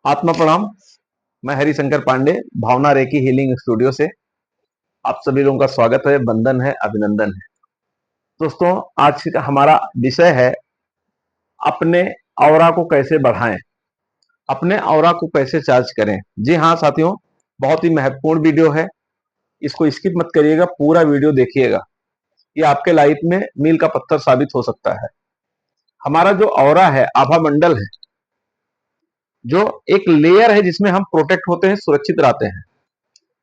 आत्मा प्रणाम। मैं हरिशंकर पांडे, भावना रेकी हीलिंग स्टूडियो से आप सभी लोगों का स्वागत है, वंदन है, अभिनंदन है। दोस्तों, आज का हमारा विषय है अपने ऑरा को कैसे बढ़ाएं, अपने ऑरा को कैसे चार्ज करें। जी हाँ साथियों, बहुत ही महत्वपूर्ण वीडियो है। इसको स्किप मत करिएगा, पूरा वीडियो देखिएगा। ये आपके लाइफ में मील का पत्थर साबित हो सकता है। हमारा जो ऑरा है, आभा मंडल है, जो एक लेयर है जिसमें हम प्रोटेक्ट होते हैं, सुरक्षित रहते हैं।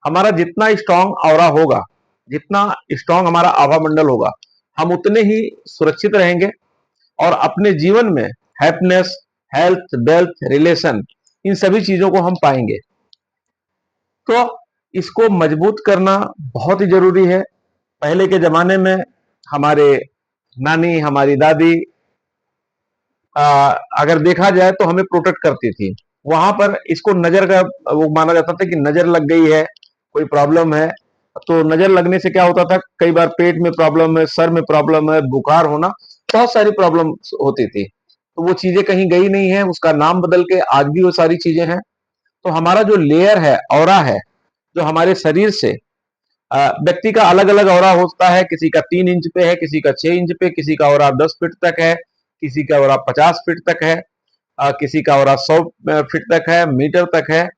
हमारा जितना स्ट्रांग ऑरा होगा, जितना स्ट्रांग हमारा आभा मंडल होगा, हम उतने ही सुरक्षित रहेंगे और अपने जीवन में हैप्पीनेस, हेल्थ, वेल्थ, रिलेशन, इन सभी चीजों को हम पाएंगे। तो इसको मजबूत करना बहुत ही जरूरी है। पहले के जमाने में हमारे नानी, हमारी दादी, अगर देखा जाए तो हमें प्रोटेक्ट करती थी। वहां पर इसको नजर का वो माना जाता था कि नजर लग गई है, कोई प्रॉब्लम है। तो नजर लगने से क्या होता था, कई बार पेट में प्रॉब्लम है, सर में प्रॉब्लम है, बुखार होना, बहुत सारी प्रॉब्लम होती थी। तो वो चीजें कहीं गई नहीं है, उसका नाम बदल के आज भी वो सारी चीजें हैं। तो हमारा जो लेयर है, ऑरा है, जो हमारे शरीर से व्यक्ति का अलग अलग ऑरा होता है। किसी का 3 इंच पे है, किसी का 6 इंच पे, किसी का ऑरा 10 फीट तक है, किसी का ऑरा 50 फीट तक है, किसी का ऑरा 100 फीट तक है, मीटर तक है।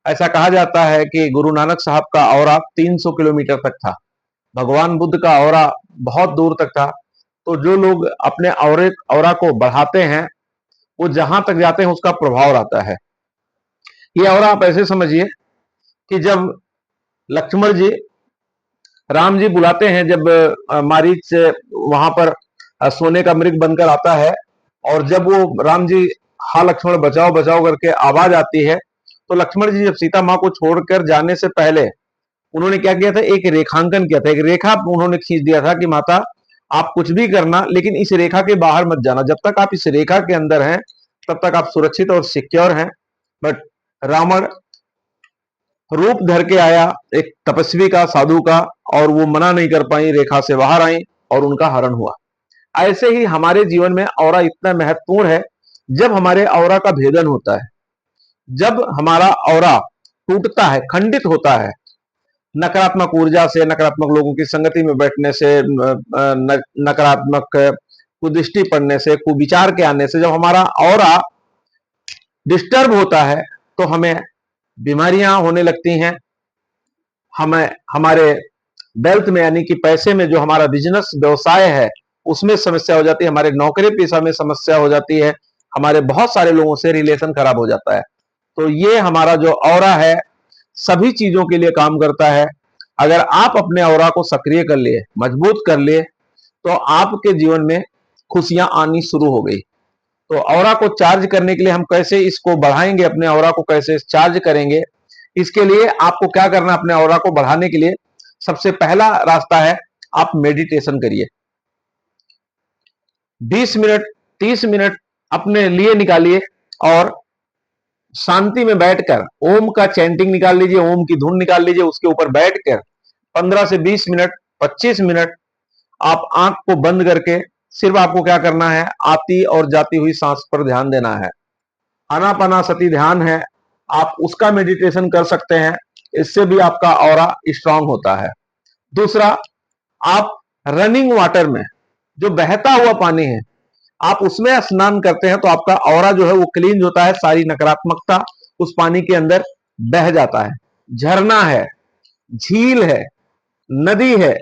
ऐसा कहा जाता है कि गुरु नानक साहब का ऑरा 300 किलोमीटर तक था। भगवान बुद्ध का ऑरा बहुत दूर तक था। तो जो लोग अपने ऑरा को बढ़ाते हैं, वो जहां तक जाते हैं उसका प्रभाव रहता है। ये ऑरा आप ऐसे समझिए कि जब लक्ष्मण जी राम जी बुलाते हैं, जब मारीच से वहां पर सोने का मृग बनकर आता है, और जब वो राम जी हा लक्ष्मण बचाओ बचाओ करके आवाज आती है, तो लक्ष्मण जी जब सीता माँ को छोड़कर जाने से पहले उन्होंने क्या किया था, एक रेखांकन किया था, एक रेखा उन्होंने खींच दिया था कि माता आप कुछ भी करना, लेकिन इस रेखा के बाहर मत जाना। जब तक आप इस रेखा के अंदर हैं, तब तक आप सुरक्षित और सिक्योर हैं। बट रावण रूप धर के आया, एक तपस्वी का, साधु का, और वो मना नहीं कर पाई, रेखा से बाहर आई और उनका हरण हुआ। ऐसे ही हमारे जीवन में ऑरा इतना महत्वपूर्ण है। जब हमारे ऑरा का भेदन होता है, जब हमारा ऑरा टूटता है, खंडित होता है, नकारात्मक ऊर्जा से, नकारात्मक लोगों की संगति में बैठने से, नकारात्मक कुदृष्टि पड़ने से, कुविचार के आने से, जब हमारा ऑरा डिस्टर्ब होता है, तो हमें बीमारियां होने लगती हैं। हमें हमारे वेल्थ में, यानी कि पैसे में, जो हमारा बिजनेस व्यवसाय है, उसमें समस्या हो जाती है। हमारे नौकरी पेशा में समस्या हो जाती है। हमारे बहुत सारे लोगों से रिलेशन खराब हो जाता है। तो ये हमारा जो ऑरा है, सभी चीजों के लिए काम करता है। अगर आप अपने ऑरा को सक्रिय कर लिए, मजबूत कर लिए, तो आपके जीवन में खुशियां आनी शुरू हो गई। तो ऑरा को चार्ज करने के लिए हम कैसे इसको बढ़ाएंगे, अपने ऑरा को कैसे चार्ज करेंगे, इसके लिए आपको क्या करना, अपने ऑरा को बढ़ाने के लिए सबसे पहला रास्ता है, आप मेडिटेशन करिए। 20 मिनट, 30 मिनट अपने लिए निकालिए और शांति में बैठकर ओम का चैंटिंग निकाल लीजिए, ओम की धुन निकाल लीजिए। उसके ऊपर बैठकर 15 से 20 मिनट, 25 मिनट आप आंख को बंद करके सिर्फ आपको क्या करना है, आती और जाती हुई सांस पर ध्यान देना है। आनापानासती ध्यान है, आप उसका मेडिटेशन कर सकते हैं। इससे भी आपका ऑरा स्ट्रांग होता है। दूसरा, आप रनिंग वाटर में, जो बहता हुआ पानी है, आप उसमें स्नान करते हैं, तो आपका ऑरा जो है वो क्लींज होता है। सारी नकारात्मकता उस पानी के अंदर बह जाता है। झरना है, झील है, नदी है,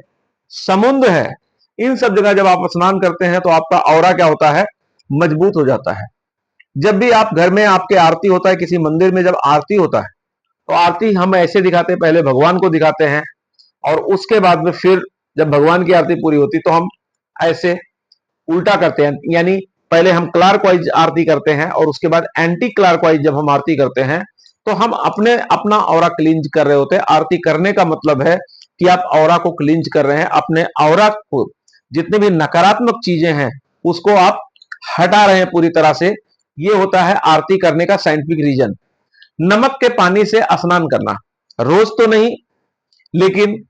समुद्र है, इन सब जगह जब आप स्नान करते हैं, तो आपका ऑरा क्या होता है, मजबूत हो जाता है। जब भी आप घर में, आपके आरती होता है, किसी मंदिर में जब आरती होता है, तो आरती हम ऐसे दिखाते हैं, पहले भगवान को दिखाते हैं, और उसके बाद में फिर जब भगवान की आरती पूरी होती, तो हम ऐसे उल्टा करते हैं। यानी पहले हम क्लॉकवाइज आरती करते हैं, और उसके बाद एंटी क्लॉकवाइज जब हम आरती करते हैं, तो हम अपना ऑरा क्लींज कर रहे होते हैं। आरती करने का मतलब है कि आप ऑरा को क्लींज कर रहे हैं, अपने ऑरा को, जितने भी नकारात्मक चीजें हैं उसको आप हटा रहे हैं पूरी तरह से। ये होता है आरती करने का साइंटिफिक रीजन। नमक के पानी से स्नान करना, रोज तो नहीं, लेकिन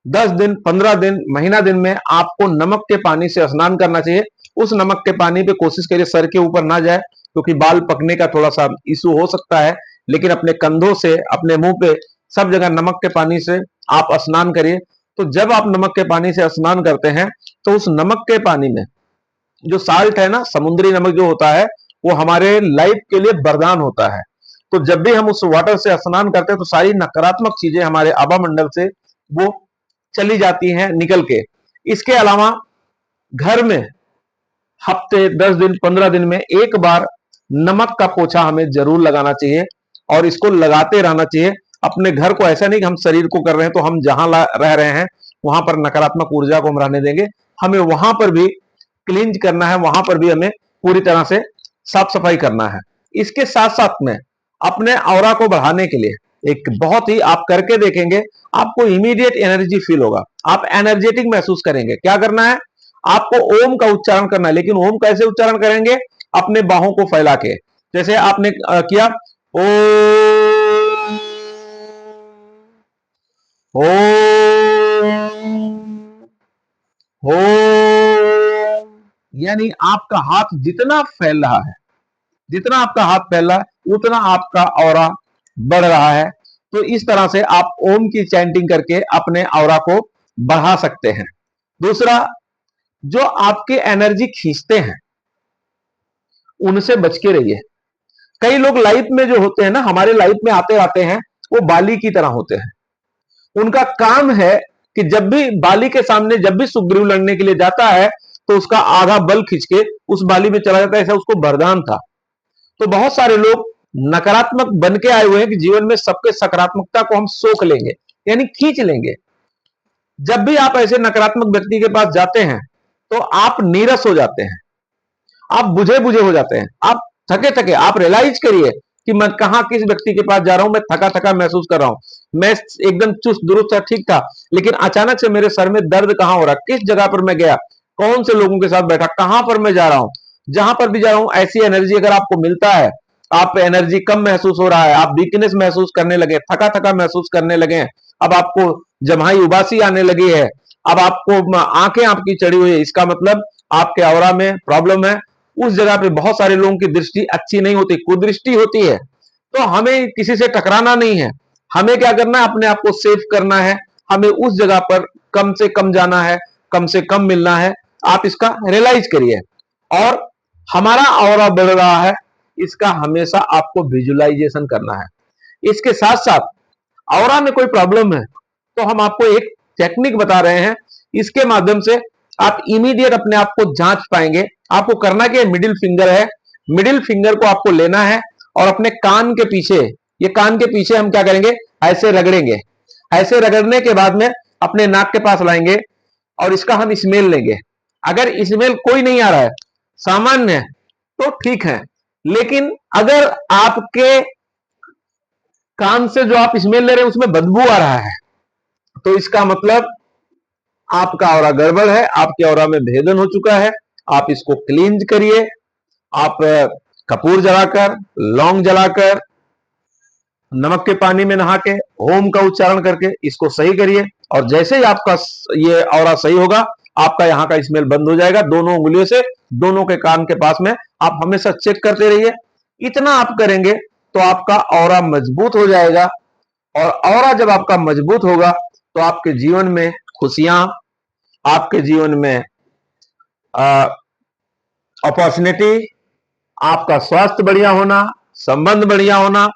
10 दिन, 15 दिन, महीना दिन में आपको नमक के पानी से स्नान करना चाहिए। उस नमक के पानी पे कोशिश करिए सर के ऊपर ना जाए, क्योंकि बाल पकने का थोड़ा सा इशू हो सकता है। लेकिन अपने कंधों से, अपने मुंह पे, सब जगह नमक के पानी से आप स्नान करिए। तो जब आप नमक के पानी से स्नान करते हैं तो उस नमक के पानी में जो साल्ट है ना, समुद्री नमक जो होता है, वो हमारे लाइफ के लिए वरदान होता है। तो जब भी हम उस वाटर से स्नान करते हैं तो सारी नकारात्मक चीजें हमारे आभा मंडल से वो चली जाती हैं निकल के। इसके अलावा घर में हफ्ते 10 दिन 15 दिन में एक बार नमक का पोछा हमें जरूर लगाना चाहिए, और इसको लगाते रहना चाहिए अपने घर को। ऐसा नहीं कि हम शरीर को कर रहे हैं तो हम जहां रह रहे हैं वहां पर नकारात्मक ऊर्जा को हम रहने देंगे, हमें वहां पर भी क्लींज करना है, वहां पर भी हमें पूरी तरह से साफ सफाई करना है। इसके साथ साथ में अपने ऑरा को बढ़ाने के लिए एक बहुत ही आप करके देखेंगे, आपको इमीडिएट एनर्जी फील होगा, आप एनर्जेटिक महसूस करेंगे। क्या करना है, आपको ओम का उच्चारण करना है। लेकिन ओम कैसे उच्चारण करेंगे, अपने बाहों को फैला के, जैसे आपने किया ओ ओ ओ, यानी आपका हाथ जितना फैल रहा है, जितना आपका हाथ फैल रहा है उतना आपका ऑरा बढ़ रहा है। तो इस तरह से आप ओम की चैंटिंग करके अपने ऑरा को बढ़ा सकते हैं। दूसरा, जो आपके एनर्जी खींचते हैं उनसे बच के रहिए। कई लोग लाइफ में जो होते हैं ना, हमारे लाइफ में आते आते हैं, वो बाली की तरह होते हैं। उनका काम है कि जब भी बाली के सामने, जब भी सुग्रीव लड़ने के लिए जाता है तो उसका आधा बल खींच के उस बाली में चला जाता है, ऐसा उसको वरदान था। तो बहुत सारे लोग नकारात्मक बन के आए हुए हैं कि जीवन में सबके सकारात्मकता को हम सोख लेंगे, यानी खींच लेंगे। जब भी आप ऐसे नकारात्मक व्यक्ति के पास जाते हैं तो आप नीरस हो जाते हैं, आप बुझे बुझे हो जाते हैं, आप थके थके। आप रियलाइज करिए कि मैं कहां किस व्यक्ति के पास जा रहा हूं, मैं थका थका महसूस कर रहा हूं। मैं एकदम चुस्त दुरुस्त था, ठीक था, लेकिन अचानक से मेरे सर में दर्द कहां हो रहा, किस जगह पर मैं गया, कौन से लोगों के साथ बैठा, कहां पर मैं जा रहा हूं। जहां पर भी जा रहा हूं ऐसी एनर्जी अगर आपको मिलता है, आप एनर्जी कम महसूस हो रहा है, आप वीकनेस महसूस करने लगे, थका थका महसूस करने लगे, अब आपको जम्हाई उबासी आने लगी है, अब आपको आंखें आपकी चढ़ी हुई है, इसका मतलब आपके ऑरा में प्रॉब्लम है। उस जगह पे बहुत सारे लोगों की दृष्टि अच्छी नहीं होती, कुदृष्टि होती है। तो हमें किसी से टकराना नहीं है, हमें क्या करना है, अपने आप को सेफ करना है। हमें उस जगह पर कम से कम जाना है, कम से कम मिलना है। आप इसका रियलाइज करिए। और हमारा ऑरा बढ़ रहा है, इसका हमेशा आपको विजुअलाइजेशन करना है। इसके साथ साथ ऑरा में कोई प्रॉब्लम है तो हम आपको एक टेक्निक बता रहे हैं, इसके माध्यम से आप इमीडिएट अपने आप को जांच पाएंगे। आपको करना क्या है, मिडिल फिंगर है, मिडिल फिंगर को आपको लेना है और अपने कान के पीछे, ये कान के पीछे हम क्या करेंगे, ऐसे रगड़ेंगे। ऐसे रगड़ने के बाद में अपने नाक के पास लाएंगे और इसका हम स्मेल लेंगे। अगर स्मेल कोई नहीं आ रहा है, सामान्य है, तो ठीक है। लेकिन अगर आपके कान से जो आप स्मेल ले रहे हैं उसमें बदबू आ रहा है, तो इसका मतलब आपका ऑरा गड़बड़ है, आपके ऑरा में भेदन हो चुका है। आप इसको क्लींज करिए। आप कपूर जलाकर, लौंग जलाकर, नमक के पानी में नहा के, ओम का उच्चारण करके इसको सही करिए। और जैसे ही आपका ये ऑरा सही होगा, आपका यहां का स्मेल बंद हो जाएगा। दोनों उंगलियों से दोनों के कान के पास में आप हमेशा चेक करते रहिए। इतना आप करेंगे तो आपका ऑरा मजबूत हो जाएगा। और ऑरा जब आपका मजबूत होगा तो आपके जीवन में खुशियां, आपके जीवन में अपॉर्चुनिटी, आपका स्वास्थ्य बढ़िया होना, संबंध बढ़िया होना,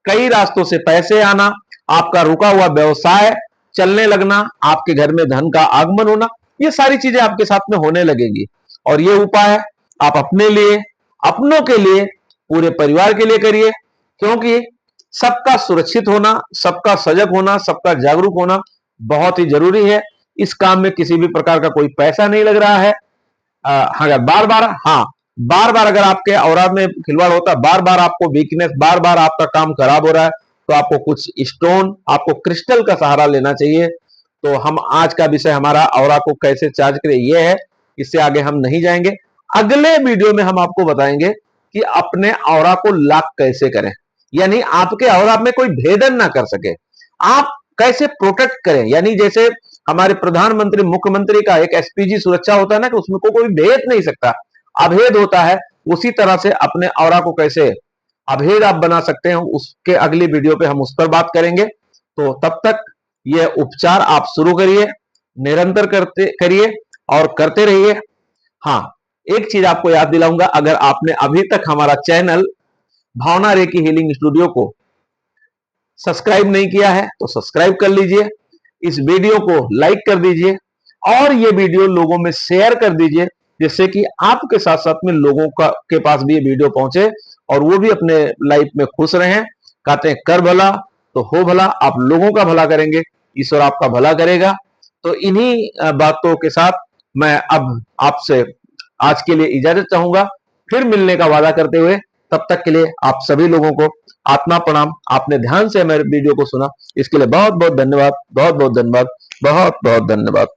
कई रास्तों से पैसे आना, आपका रुका हुआ व्यवसाय चलने लगना, आपके घर में धन का आगमन होना, ये सारी चीजें आपके साथ में होने लगेगी। और ये उपाय आप अपने लिए, अपनों के लिए, पूरे परिवार के लिए करिए, क्योंकि सबका सुरक्षित होना, सबका सजग होना, सबका जागरूक होना बहुत ही जरूरी है। इस काम में किसी भी प्रकार का कोई पैसा नहीं लग रहा है। अगर बार बार, हाँ, बार बार अगर आपके ऑरा में खिलवाड़ होता है, बार बार आपको वीकनेस, बार बार आपका काम खराब हो रहा है, तो आपको कुछ स्टोन, आपको क्रिस्टल का सहारा लेना चाहिए। तो हम आज का विषय हमारा ऑरा को कैसे चार्ज करें ये है, इससे आगे हम नहीं जाएंगे। अगले वीडियो में हम आपको बताएंगे कि अपने ऑरा को लॉक कैसे करें, यानी आपके ऑरा में कोई भेदन ना कर सके, आप कैसे प्रोटेक्ट करें। यानी जैसे हमारे प्रधानमंत्री मुख्यमंत्री का एक एसपीजी सुरक्षा होता है ना, कि उसमें को कोई भेद नहीं सकता, अभेद होता है। उसी तरह से अपने ऑरा को कैसे अभेद आप बना सकते हैं, उसके अगली वीडियो पे हम उस पर बात करेंगे। तो तब तक यह उपचार आप शुरू करिए, निरंतर करते करिए और करते रहिए। हाँ, एक चीज आपको याद दिलाऊंगा, अगर आपने अभी तक हमारा चैनल भावना रेकी हीलिंग स्टूडियो को सब्सक्राइब नहीं किया है तो सब्सक्राइब कर लीजिए, इस वीडियो को लाइक कर दीजिए और ये वीडियो लोगों में शेयर कर दीजिए, जिससे कि आपके साथ साथ में लोगों का के पास भी ये वीडियो पहुंचे और वो भी अपने लाइफ में खुश रहें। कहते हैं कर भला तो हो भला, आप लोगों का भला करेंगे, ईश्वर आपका भला करेगा। तो इन्हीं बातों के साथ मैं अब आपसे आज के लिए इजाजत चाहूंगा, फिर मिलने का वादा करते हुए। तब तक के लिए आप सभी लोगों को आत्मा प्रणाम। आपने ध्यान से मेरे वीडियो को सुना, इसके लिए बहुत बहुत धन्यवाद, बहुत बहुत धन्यवाद, बहुत बहुत धन्यवाद।